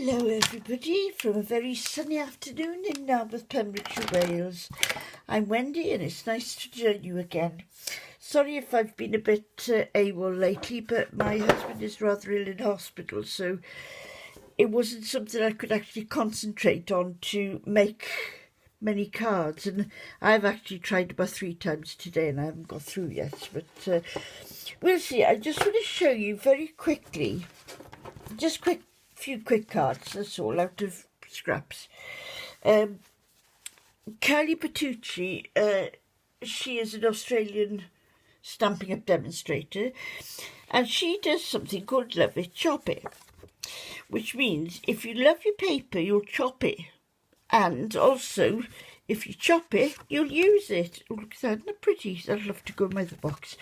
Hello everybody from a very sunny afternoon in Narberth, Pembrokeshire, Wales. I'm Wendy and it's nice to join you again. Sorry if I've been a bit A.W.O.L lately, but my husband is rather ill in hospital, so it wasn't something I could actually concentrate on to make many cards, and I've actually tried about 3 times today and I haven't got through yet, but we'll see. I just want to show you very quickly, just few quick cards, that's all, out of scraps. Kylie Bertucci, she is an Australian Stampin' Up demonstrator, and she does something called Love It, Chop It, which means if you love your paper, you'll chop it, and also if you chop it, you'll use it. Oh, look at that, isn't that pretty? I'd love to go in my other box.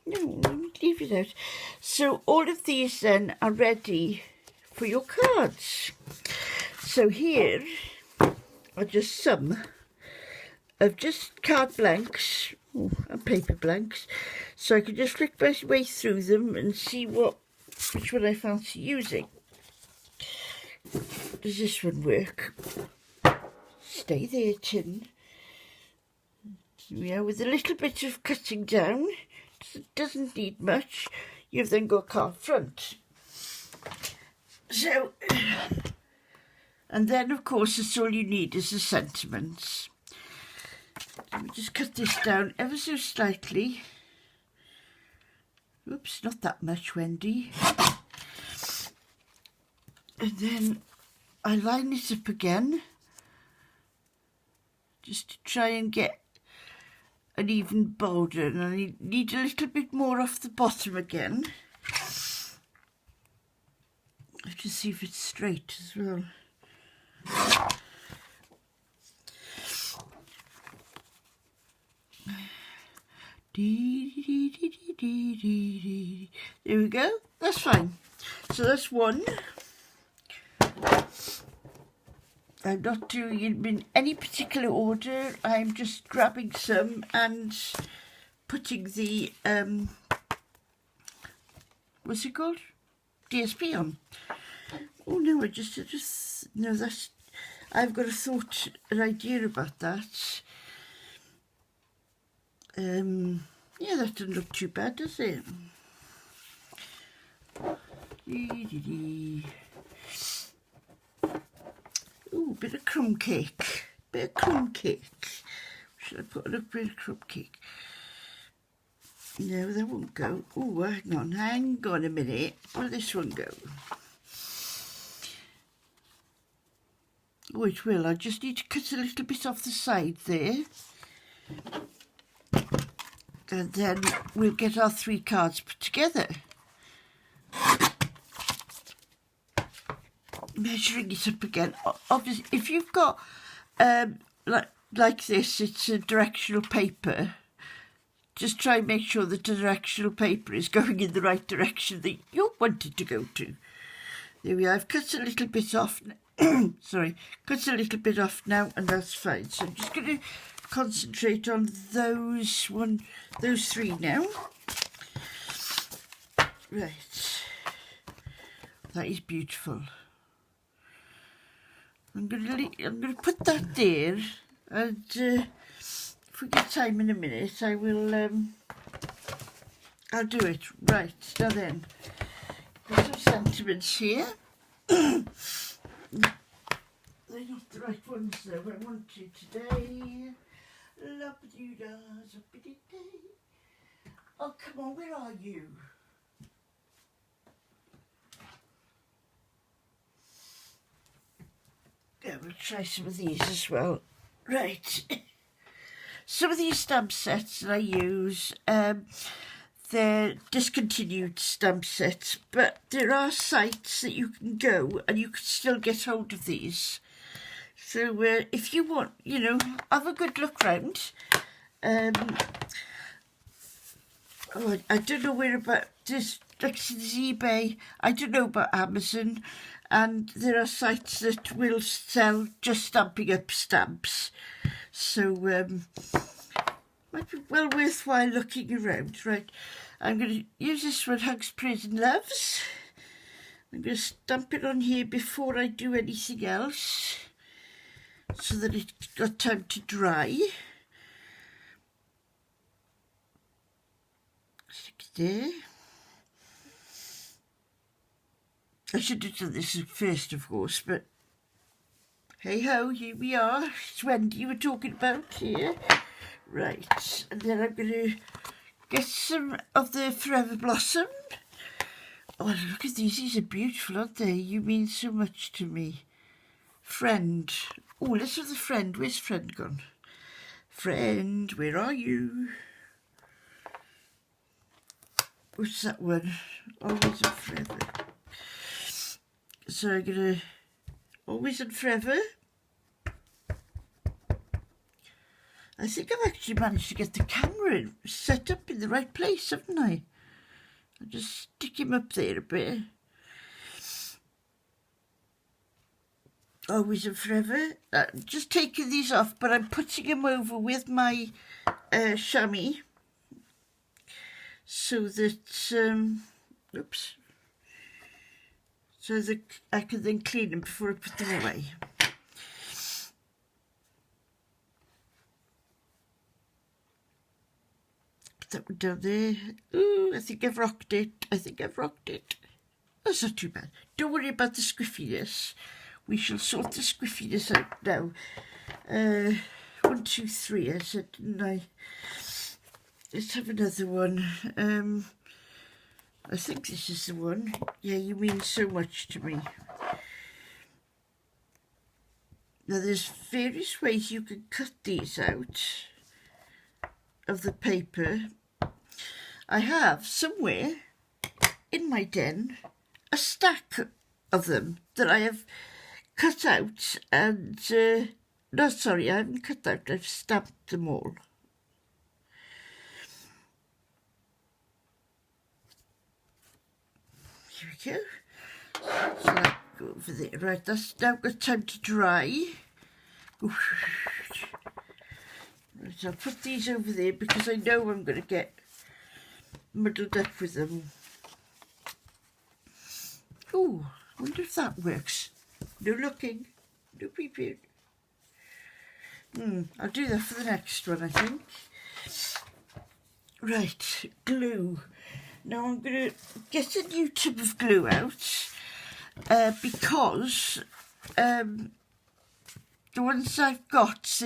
No, leave it out. So all of these then are ready for your cards. So here are just some of just card blanks and paper blanks. So I can just flick my way through them and see which one I fancy using. Does this one work? Stay there, tin. Yeah, with a little bit of cutting down. It doesn't need much. You've then got card front. So, and then of course that's all you need is the sentiments. Let me just cut this down ever so slightly. Oops, not that much, Wendy. And then I line it up again, just to try and get an even border, and I need a little bit more off the bottom again. I have to see if it's straight as well. There we go, that's fine. So that's one. I'm not doing it in any particular order. I'm just grabbing some and putting the, what's it called? DSP on. Oh no, no, I've got an idea about that. Yeah, that doesn't look too bad, does it? Ooh, bit of crumb cake. Should I put a little bit of crumb cake? No, that won't go. Oh, hang on a minute. Will this one go? Oh, it will. I just need to cut a little bit off the side there. And then we'll get our 3 cards put together. Measuring it up again. Obviously, if you've got like this, it's a directional paper. Just try and make sure that the directional paper is going in the right direction that you want it to go to. There we are. I've cut a little bit off. Sorry, cut a little bit off now, and that's fine. So I'm just going to concentrate on those 3 now. Right, that is beautiful. I'm gonna put that there, and if we get time in a minute, I will. I'll do it. Right, now then, got some sentiments here. They're not the right ones though. I want to today. Oh, come on, where are you? Yeah, we'll try some of these as well. Right. Some of these stamp sets that I use, they're discontinued stamp sets, but there are sites that you can go and you can still get hold of these. So if you want, have a good look round. I don't know where about this, like this eBay. I don't know about Amazon. And there are sites that will sell just Stampin' Up stamps. So, might be well worthwhile looking around. Right, I'm going to use this one, Hugs, Praise and Loves. I'm going to stamp it on here before I do anything else, so that it's got time to dry. Stick it there. I should have done this first, of course, but hey ho, here we are. It's Wendy you were talking about here. Right, and then I'm going to get some of the Forever Blossom. Oh, look at these are beautiful, aren't they? You mean so much to me. Friend. Oh, let's have the friend. Where's friend gone? Friend, where are you? What's that one? Always and forever. So I'm going to always and forever. I think I've actually managed to get the camera set up in the right place, haven't I? I'll just stick him up there a bit. Always and forever. Just taking these off, but I'm putting them over with my chamois, so that oops, so that I can then clean them before I put them away. Put that one down there. Ooh, I think I've rocked it. That's not too bad. Don't worry about the squiffiness. We shall sort the squiffiness out now. 1, 2, 3, I said, didn't I? Let's have another one. I think this is the one. Yeah, you mean so much to me. Now, there's various ways you can cut these out of the paper. I have somewhere in my den a stack of them that I have cut out, and no, sorry, I haven't cut out, I've stamped them all. Here we go. So that go over there. Right, that's now got time to dry. Right, I'll put these over there because I know I'm going to get muddled up with them. Oh, I wonder if that works. No looking, no peeping. I'll do that for the next one, I think. Right, glue. Now I'm going to get a new tub of glue out because the ones I've got,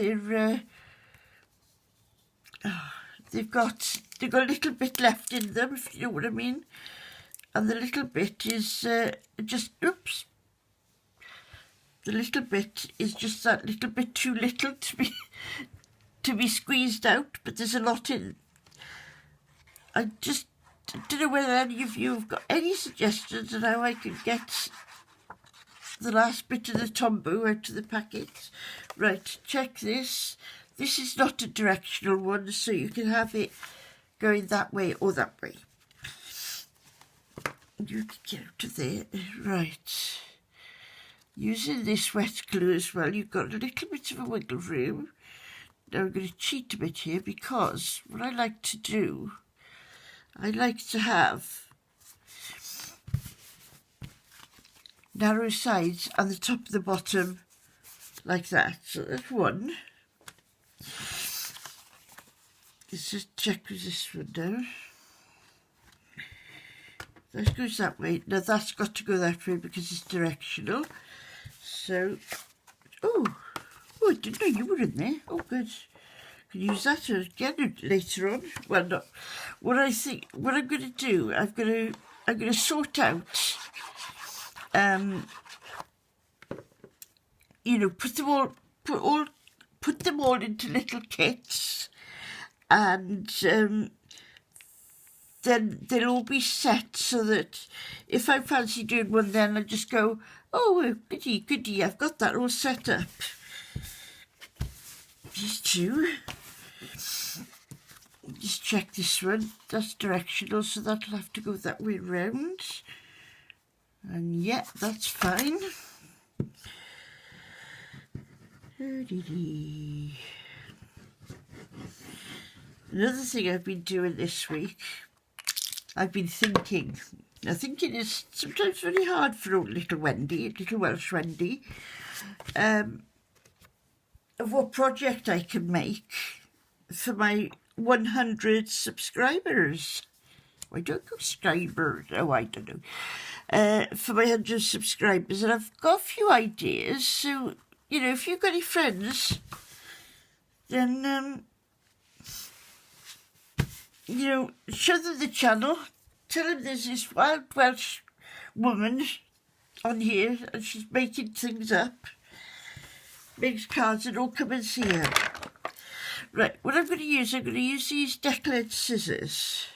they've got a little bit left in them, if you know what I mean. And the little bit is just, oops. The little bit is just that little bit too little to be squeezed out, but there's a lot in. I just don't know whether any of you have got any suggestions on how I can get the last bit of the tombow out of the packet. Right, check this. This is not a directional one, so you can have it going that way or that way. You can get out of there. Right. Using this wet glue as well, you've got a little bit of a wiggle room. Now I'm going to cheat a bit here because what I like to do, I like to have narrow sides on the top of the bottom like that. So that's one. Let's just check with this one now. That goes that way. Now that's got to go that way because it's directional. So, oh, I didn't know you were in there. Oh, good. Can use that again later on. Well, not. What I'm going to do, I'm going to sort out. You know, put them all into little kits, and then they'll all be set so that if I fancy doing one, then I just go, oh, goody, I've got that all set up. These two. Just check this one. That's directional, so that'll have to go that way round. And yeah, that's fine. Another thing I've been doing this week, I've been thinking, I think it is sometimes very hard for old little Wendy, little Welsh Wendy, of what project I can make for my 100 subscribers. I don't know, subscribers, oh, I don't know. For my 100 subscribers, and I've got a few ideas, so, you know, if you've got any friends, then, you know, show them the channel, tell them there's this wild Welsh woman on here, and she's making things up, makes cards, and all come and see her. Right, what I'm going to use these decklet scissors.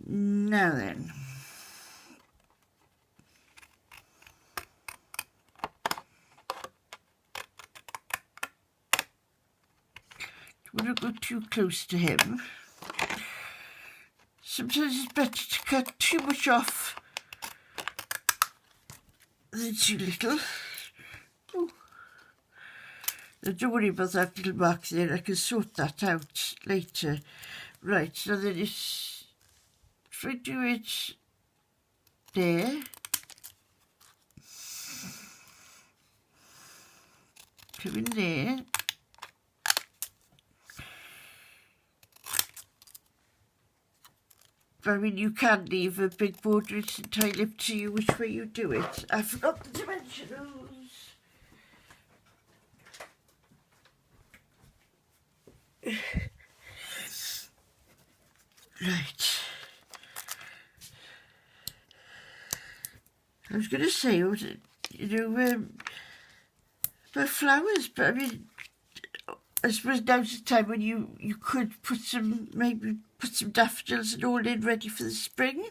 Now then. I don't go too close to him. Sometimes it's better to cut too much off than too little. Oh. Now don't worry about that little mark there, I can sort that out later. Right, so then it's, if I do it there, come in there, I mean, you can leave a big border, it's entirely up to you which way you do it. I forgot the dimensionals. Right. I was going to say, you know, about flowers, but I mean, I suppose now's the time when you could maybe put some daffodils and all in ready for the spring.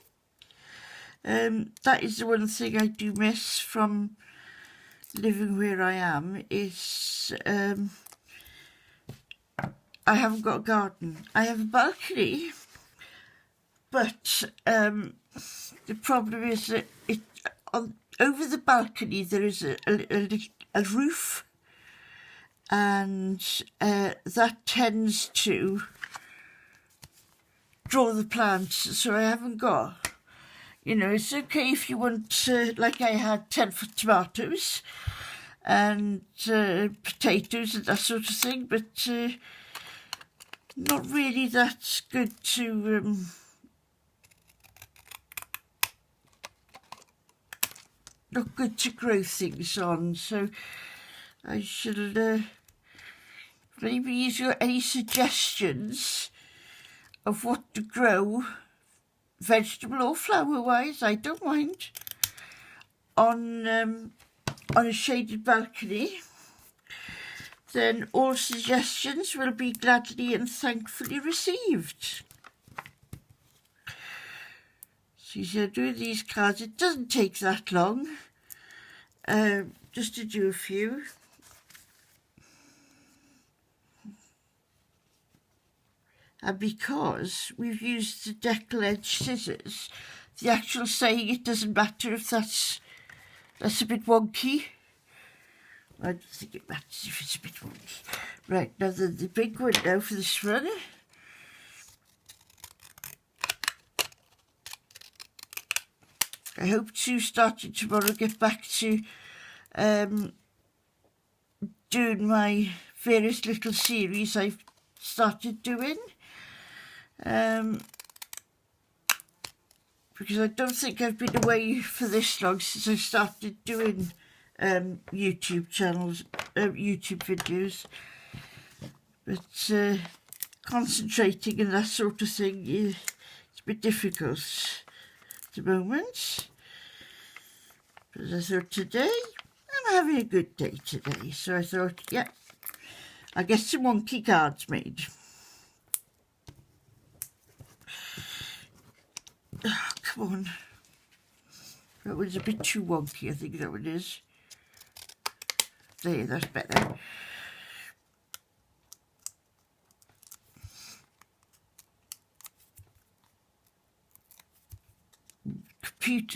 That is the one thing I do miss from living where I am is I haven't got a garden. I have a balcony, but the problem is that over the balcony there is a roof, and that tends to draw the plants, so I haven't got, you know, it's okay if you want, like I had 10-foot tomatoes and potatoes and that sort of thing, but not really that good to not good to grow things on, so I shall maybe use any suggestions of what to grow, vegetable or flower-wise, I don't mind, on a shaded balcony, then all suggestions will be gladly and thankfully received. So you doing these cards, it doesn't take that long, just to do a few. And because we've used the deckle edge scissors, the actual saying, it doesn't matter if that's a bit wonky. I don't think it matters if it's a bit wonky. Right, now the big one now for this one. I hope to, starting tomorrow, get back to doing my various little series I've started doing. Because I don't think I've been away for this long since I started doing YouTube channels, YouTube videos, but concentrating and that sort of thing, it's a bit difficult at the moment. But I thought today, I'm having a good day today, so I thought, yeah, I'll get some wonky cards made. Oh, come on. That one's a bit too wonky, I think that one is. There, that's better.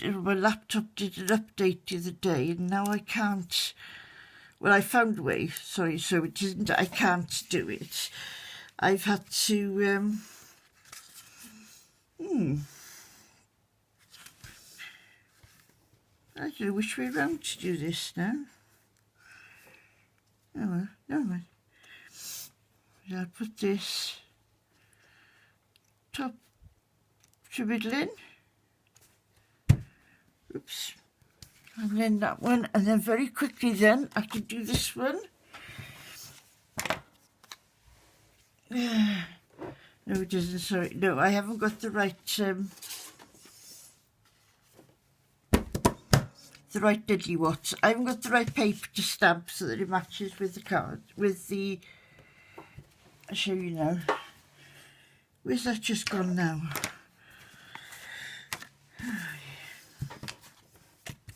My laptop did an update the other day, and now I can't. Well, I found a way. Sorry, so it isn't. I can't do it. I've had to. I don't know which way round to do this now. Oh well, never mind. I'll put this top to middle in. Oops. And then that one, and then very quickly then I can do this one. No, it doesn't, sorry. No, I haven't got the right diddly-wats. I haven't got the right paper to stamp so that it matches with the card, with the, I'll show you now. Where's that just gone now?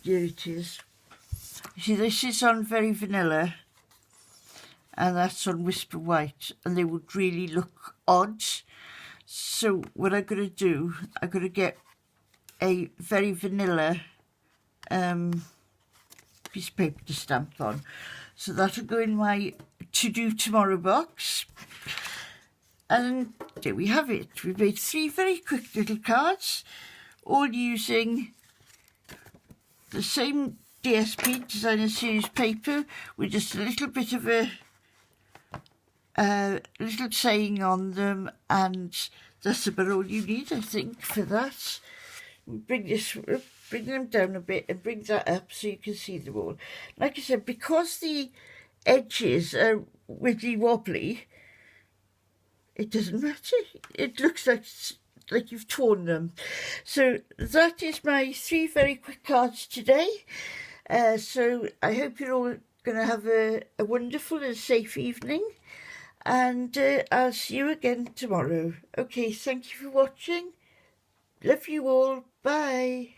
Here it is. You see, this is on Very Vanilla, and that's on Whisper White, and they would really look odd. So what I'm going to do, I'm going to get a Very Vanilla piece of paper to stamp on. So that'll go in my to-do tomorrow box. And there we have it. We've made 3 very quick little cards, all using the same DSP, Designer Series paper, with just a little bit of a little saying on them, and that's about all you need, I think, for that. Bring this up, bring them down a bit and bring that up so you can see them all. Like I said, because the edges are wiggly wobbly, it doesn't matter. It looks like you've torn them. So that is my 3 very quick cards today. So I hope you're all going to have a wonderful and safe evening, and I'll see you again tomorrow. Okay, thank you for watching. Love you all. Bye.